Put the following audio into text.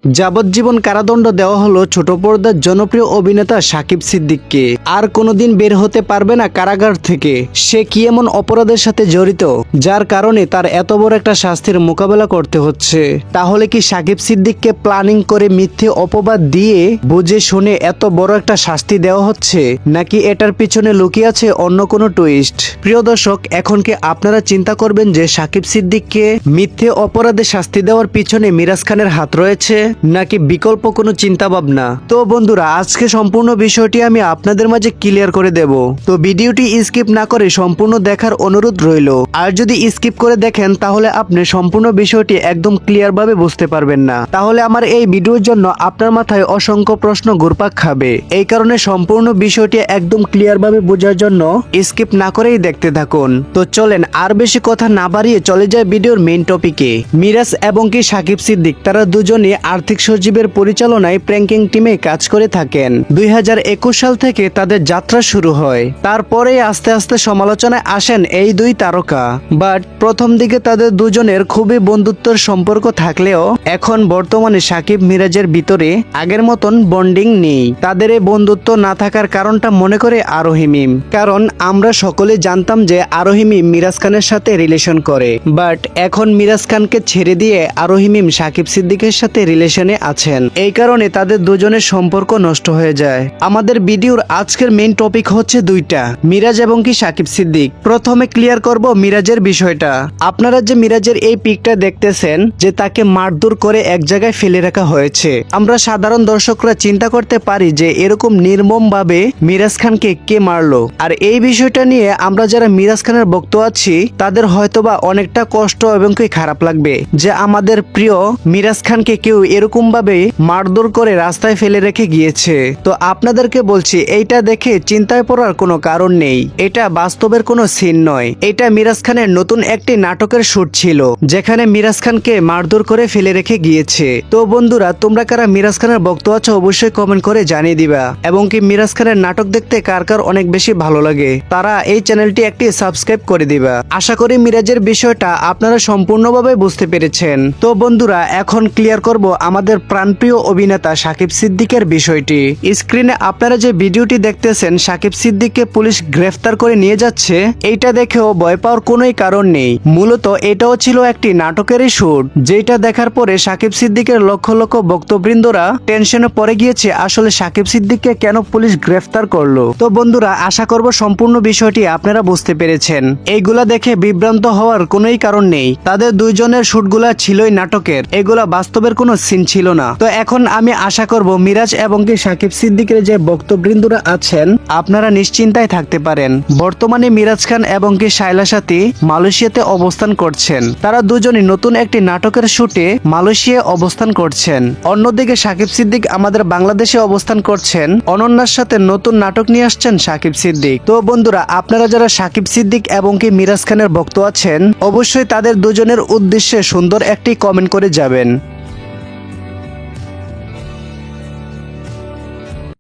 যাবজ্জীবন কারাদণ্ড দেওয়া হলো ছোট পর্দার জনপ্রিয় অভিনেতা সাকিব সিদ্দিককে। আর কোনোদিন বের হতে পারবে না কারাগার থেকে। সে কি এমন অপরাধের সাথে জড়িত যার কারণে তার এত বড় একটা শাস্তির মোকাবেলা করতে হচ্ছে? তাহলে কি সাকিব সিদ্দিককে প্ল্যানিং করে মিথ্যে অপবাদ দিয়ে বুঝে শুনে এত বড় একটা শাস্তি দেওয়া হচ্ছে, নাকি এটার পিছনে লুকিয়ে আছে অন্য কোনো টুইস্ট? প্রিয় দর্শক, এখন কি আপনারা চিন্তা করবেন যে সাকিব সিদ্দিককে মিথ্যে অপরাধে শাস্তি দেওয়ার পিছনে মিরাজ খানের হাত রয়েছে, নাকি বিকল্প কোনো চিন্তা ভাবনা? তো বন্ধুরা, আজকে সম্পূর্ণ বিষয়টি আমি আপনাদের মাঝে ক্লিয়ার করে দেব। তো ভিডিওটি স্কিপ না করে সম্পূর্ণ দেখার অনুরোধ রইল। আর যদি স্কিপ করে দেখেন তাহলে আপনি সম্পূর্ণ বিষয়টি একদম ক্লিয়ার ভাবে বুঝতে পারবেন না। তাহলে আমার এই ভিডিওর জন্য আপনার মাথায় অসংখ্য প্রশ্ন ঘুরপাক খাবে। এই কারণে সম্পূর্ণ বিষয়টি একদম ক্লিয়ার ভাবে বোঝার জন্য স্কিপ না করেই দেখতে থাকুন। তো চলেন আর বেশি কথা না বাড়িয়ে চলে যায় ভিডিওর মেইন টপিকে। মিরাজ এবং কি সাকিব সিদ্দিক তারা দুজনে আর্থিক সজীবের পরিচালনায় প্র্যাঙ্কিং টিমে কাজ করে থাকেন। 2021 সাল থেকে তাদের যাত্রা শুরু হয়। তারপরে আস্তে আস্তে সমালোচনায় আসেন এই দুই তারকা। বাট প্রথম দিকে তাদের দুজনের খুবই বন্ধুত্বের সম্পর্ক থাকলেও এখন বর্তমানে সাকিব মিরাজের ভিতরে আগের মতন বন্ডিং নেই। তাদের এই বন্ধুত্ব না থাকার কারণটা মনে করে আরোহী মিম। কারণ আমরা সকলে জানতাম যে আরোহী মিম মিরাজ খানের সাথে রিলেশন করে, বাট এখন মিরাজ খানকে ছেড়ে দিয়ে আরোহী মিম সাকিব সিদ্দিকের সাথে রিলেশনে আছেন। এই কারণে তাদের দুজনের সম্পর্ক নষ্ট হয়ে যায়। আমাদের ভিডিওর আজকের মেইন টপিক হচ্ছে দুইটা, মিরাজ এবং কি সাকিব সিদ্দিক। প্রথমে ক্লিয়ার করব মিরাজের বিষয়টা। আপনারা যে মিরাজের এই পিকটা দেখতেছেন যে তাকে মারধর করে এক জায়গায় ফেলে রাখা হয়েছে, আমরা সাধারণ দর্শকরা চিন্তা করতে পারি যে এরকম নির্মম ভাবে মিরাজ খানকে কে মারলো। আর এই বিষয়টা নিয়ে আমরা যারা মিরাজ খানের ভক্ত আছি তাদের হয়তোবা অনেকটা কষ্ট এবং কি খারাপ লাগবে যে আমাদের প্রিয় মিরাজ খানকে কেউ এরকম ভাবে মারধর করে রাস্তায় ফেলে রেখে গিয়েছে। তো আপনাদেরকে বলছি, এইটা দেখে চিন্তায় পড়ার কোনো কারণ নেই। এটা বাস্তবের কোনো সিন নয়। এটা মিরাজ খানের নতুন একটি নাটকের শুট ছিল যেখানে মিরাজ খানকে মারধর করে ফেলে রেখে গিয়েছে। তো বন্ধুরা, তোমরা কারা মিরাজ খানের ভক্ত আছো অবশ্যই কমেন্ট করে জানিয়ে দিবা। এবং কি মিরাজ খানের নাটক দেখতে কার কার অনেক বেশি ভালো লাগে তারা এই চ্যানেলটি একটি সাবস্ক্রাইব করে দিবা। আশা করি মিরাজের বিষয়টা আপনারা সম্পূর্ণভাবে বুঝতে পেরেছেন। তো বন্ধুরা, এখন ক্লিয়ার করব আমাদের প্রাণপ্রিয় অভিনেতা সাকিব সিদ্দিকের বিষয়টি। স্ক্রিনে আপনারা যে ভিডিওটি দেখতেছেন, সাকিব সিদ্দিককে পুলিশ গ্রেফতার করে নিয়ে যাচ্ছে, এইটা দেখেও ভয় পাওয়ার কোনোই কারণ নেই। মূলত এটাও ছিল একটি নাটকেরই শুট, যেটা দেখার পরে সাকিব সিদ্দিকের লক্ষ লক্ষ ভক্তবৃন্দরা টেনশনে পড়ে গিয়েছে আসলে সাকিব সিদ্দিককে কেন পুলিশ গ্রেফতার করলো। তো বন্ধুরা, আশা করব সম্পূর্ণ বিষয়টি আপনারা বুঝতে পেরেছেন। এইগুলা দেখে বিভ্রান্ত হওয়ার কোনোই কারণ নেই। তাদের দুইজনের শুটগুলা ছিলই নাটকের, এগুলা বাস্তবের কোনো সিন ছিল না। তো এখন আমি আশা করব মিরাজ এবং কি সাকিব সিদ্দিকের যে ভক্তবৃন্দরা আছেন আপনারা নিশ্চিন্তায় থাকতে পারেন। বর্তমানে মিরাজ খান এবং কি শায়লা সাথী মালয়েশিয়াতে অবস্থান করছেন। তারা দুজনই নতুন একটি নাটকের শুটে মালয়েশিয়ায় অবস্থান করছেন। অন্যদিকে সাকিব সিদ্দিক আমাদের বাংলাদেশে অবস্থান করছেন। অনন্যার সাথে নতুন নাটক নিয়ে আসছেন সাকিব সিদ্দিক। তো বন্ধুরা, আপনারা যারা সাকিব সিদ্দিক এবং কি মিরাজ খানের ভক্ত আছেন অবশ্যই তাদের দুজনের উদ্দেশ্যে সুন্দর একটি কমেন্ট করে যাবেন।